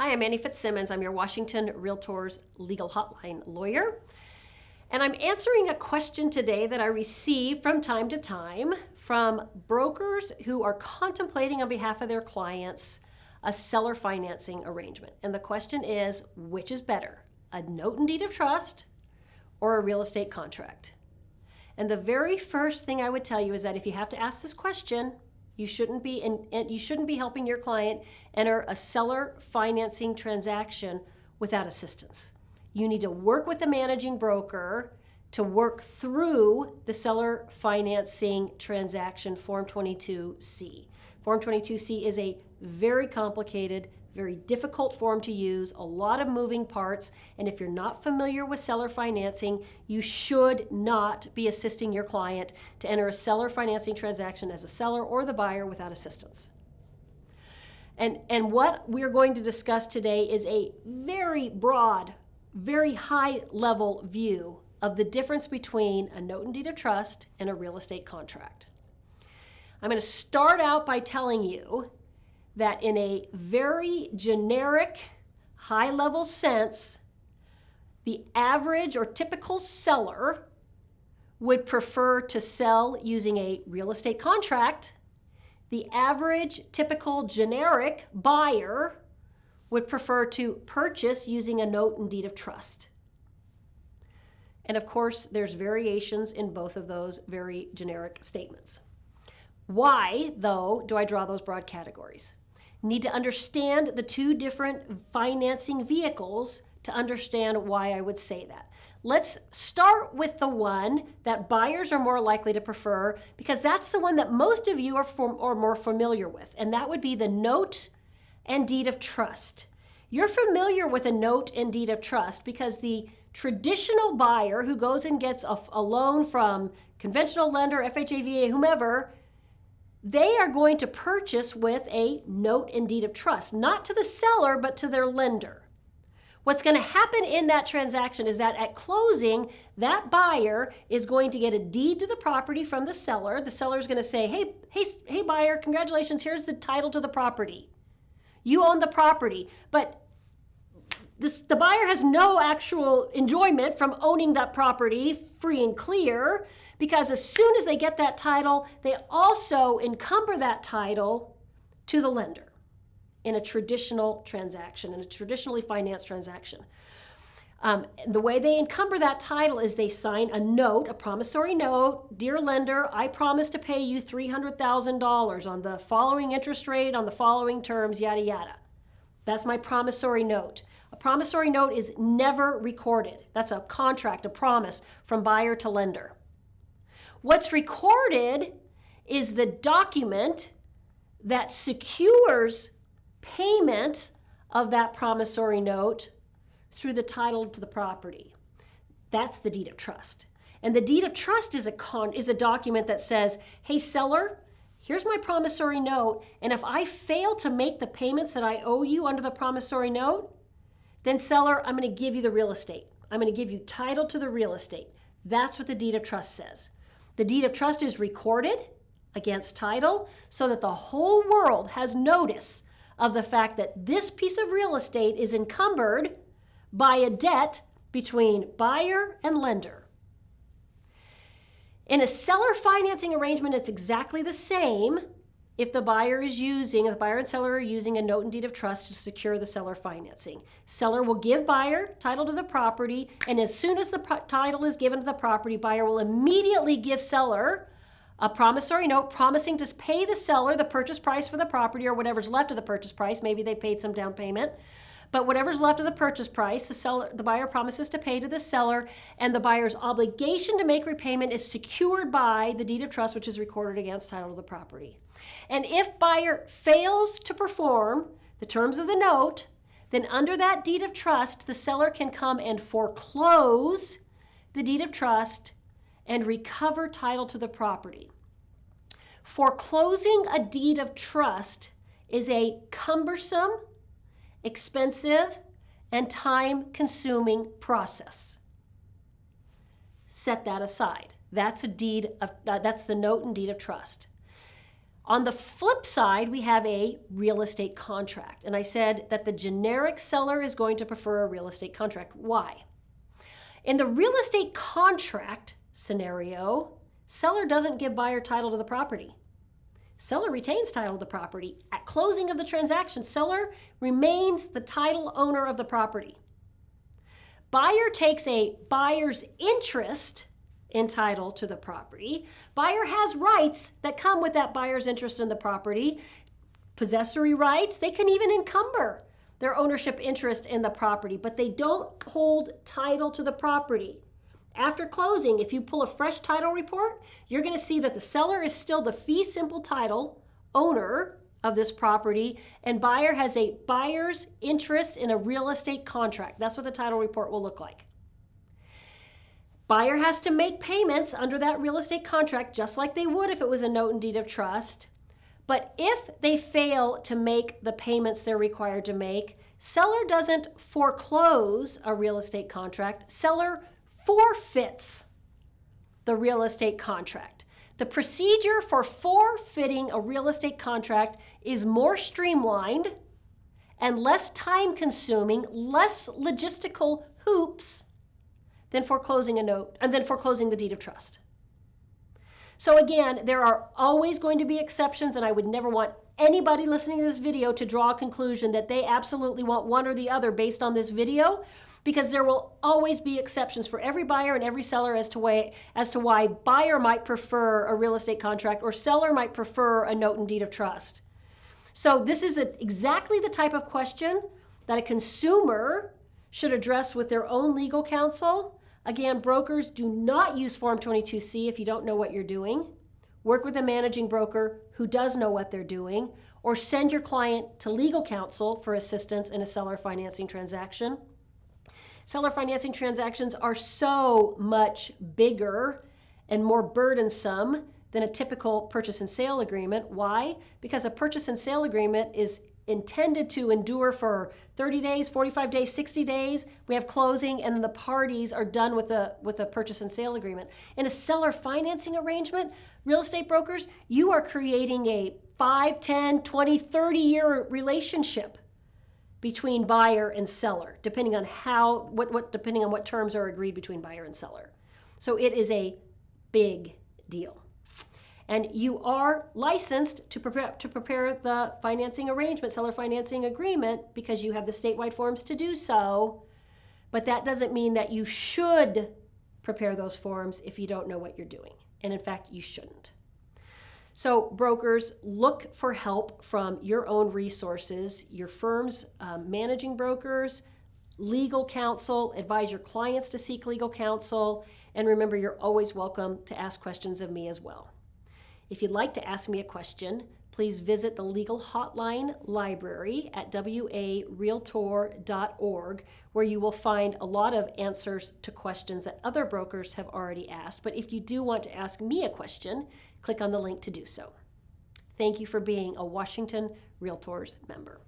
Hi, I'm Annie Fitzsimmons. I'm your Washington REALTORS Legal Hotline lawyer. And I'm answering a question today that I receive from time to time from brokers who are contemplating on behalf of their clients a seller financing arrangement. And the question is, which is better, a note and deed of trust or a real estate contract? And the very first thing I would tell you is that if you have to ask this question, you shouldn't be helping your client enter a seller financing transaction without assistance. You need to work with the managing broker to work through the seller financing transaction Form 22C. Form 22C is a very complicated, very difficult form to use, a lot of moving parts, and if you're not familiar with seller financing, you should not be assisting your client to enter a seller financing transaction as a seller or the buyer without assistance. And what we're going to discuss today is a very broad, very high-level view of the difference between a note and deed of trust and a real estate contract. I'm going to start out by telling you that in a very generic, high-level sense, the average or typical seller would prefer to sell using a real estate contract. The average, typical, generic buyer would prefer to purchase using a note and deed of trust. And of course, there's variations in both of those very generic statements. Why, though, do I draw those broad categories? Need to understand the two different financing vehicles to understand why I would say that. Let's start with the one that buyers are more likely to prefer, because that's the one that most of you are more familiar with, and that would be the note and deed of trust. You're familiar with a note and deed of trust because the traditional buyer who goes and gets a loan from conventional lender, FHA, VA, whomever, they are going to purchase with a note and deed of trust, not to the seller, but to their lender. What's going to happen in that transaction is that at closing, that buyer is going to get a deed to the property from the seller. The seller is going to say, hey, buyer, congratulations, here's the title to the property. You own the property, but the buyer has no actual enjoyment from owning that property free and clear, because as soon as they get that title, they also encumber that title to the lender in a traditional transaction, in a traditionally financed transaction. The way they encumber that title is they sign a note, a promissory note. Dear lender, I promise to pay you $300,000 on the following interest rate, on the following terms, yada, yada. That's my promissory note. A promissory note is never recorded. That's a contract, a promise from buyer to lender. What's recorded is the document that secures payment of that promissory note through the title to the property. That's the deed of trust. And the deed of trust is a document that says, hey, seller, here's my promissory note, and if I fail to make the payments that I owe you under the promissory note, then seller, I'm going to give you the real estate. I'm going to give you title to the real estate. That's what the deed of trust says. The deed of trust is recorded against title so that the whole world has notice of the fact that this piece of real estate is encumbered by a debt between buyer and lender. In a seller financing arrangement, it's exactly the same if the buyer and seller are using a note and deed of trust to secure the seller financing. Seller will give buyer title to the property, and as soon as the title is given to the property, buyer will immediately give seller a promissory note promising to pay the seller the purchase price for the property or whatever's left of the purchase price. Maybe they paid some down payment. But whatever's left of the purchase price, the buyer promises to pay to the seller, and the buyer's obligation to make repayment is secured by the deed of trust, which is recorded against title of the property. And if buyer fails to perform the terms of the note, then under that deed of trust, the seller can come and foreclose the deed of trust and recover title to the property. Foreclosing a deed of trust is a cumbersome, expensive, and time-consuming process. Set that aside. That's the note and deed of trust. On the flip side, we have a real estate contract. And I said that the generic seller is going to prefer a real estate contract. Why? In the real estate contract scenario, seller doesn't give buyer title to the property. Seller retains title to the property. At closing of the transaction, seller remains the title owner of the property. Buyer takes a buyer's interest in title to the property. Buyer has rights that come with that buyer's interest in the property. Possessory rights, they can even encumber their ownership interest in the property, but they don't hold title to the property. After closing, if you pull a fresh title report, you're going to see that the seller is still the fee simple title owner of this property, and buyer has a buyer's interest in a real estate contract. That's what the title report will look like. Buyer has to make payments under that real estate contract just like they would if it was a note and deed of trust. But if they fail to make the payments they're required to make, seller doesn't foreclose a real estate contract. Seller forfeits the real estate contract. The procedure for forfeiting a real estate contract is more streamlined and less time-consuming, less logistical hoops than foreclosing a note and then foreclosing the deed of trust. So again, there are always going to be exceptions, and I would never want anybody listening to this video to draw a conclusion that they absolutely want one or the other based on this video, because there will always be exceptions for every buyer and every seller as to why buyer might prefer a real estate contract or seller might prefer a note and deed of trust. So this is exactly the type of question that a consumer should address with their own legal counsel. Again, brokers, do not use Form 22C if you don't know what you're doing. Work with a managing broker who does know what they're doing, or send your client to legal counsel for assistance in a seller financing transaction. Seller financing transactions are so much bigger and more burdensome than a typical purchase and sale agreement. Why? Because a purchase and sale agreement is intended to endure for 30 days, 45 days, 60 days. We have closing, and then the parties are done with a purchase and sale agreement. In a seller financing arrangement, real estate brokers, you are creating a 5, 10, 20, 30-year relationship between buyer and seller, depending on what terms are agreed between buyer and seller. So it is a big deal. And you are licensed to prepare the financing arrangement, seller financing agreement, because you have the statewide forms to do so. But that doesn't mean that you should prepare those forms if you don't know what you're doing. And in fact, you shouldn't. So brokers, look for help from your own resources, your firm's managing brokers, legal counsel, advise your clients to seek legal counsel, and remember, you're always welcome to ask questions of me as well. If you'd like to ask me a question, please visit the Legal Hotline library at warealtor.org, where you will find a lot of answers to questions that other brokers have already asked. But if you do want to ask me a question, click on the link to do so. Thank you for being a Washington REALTORS member.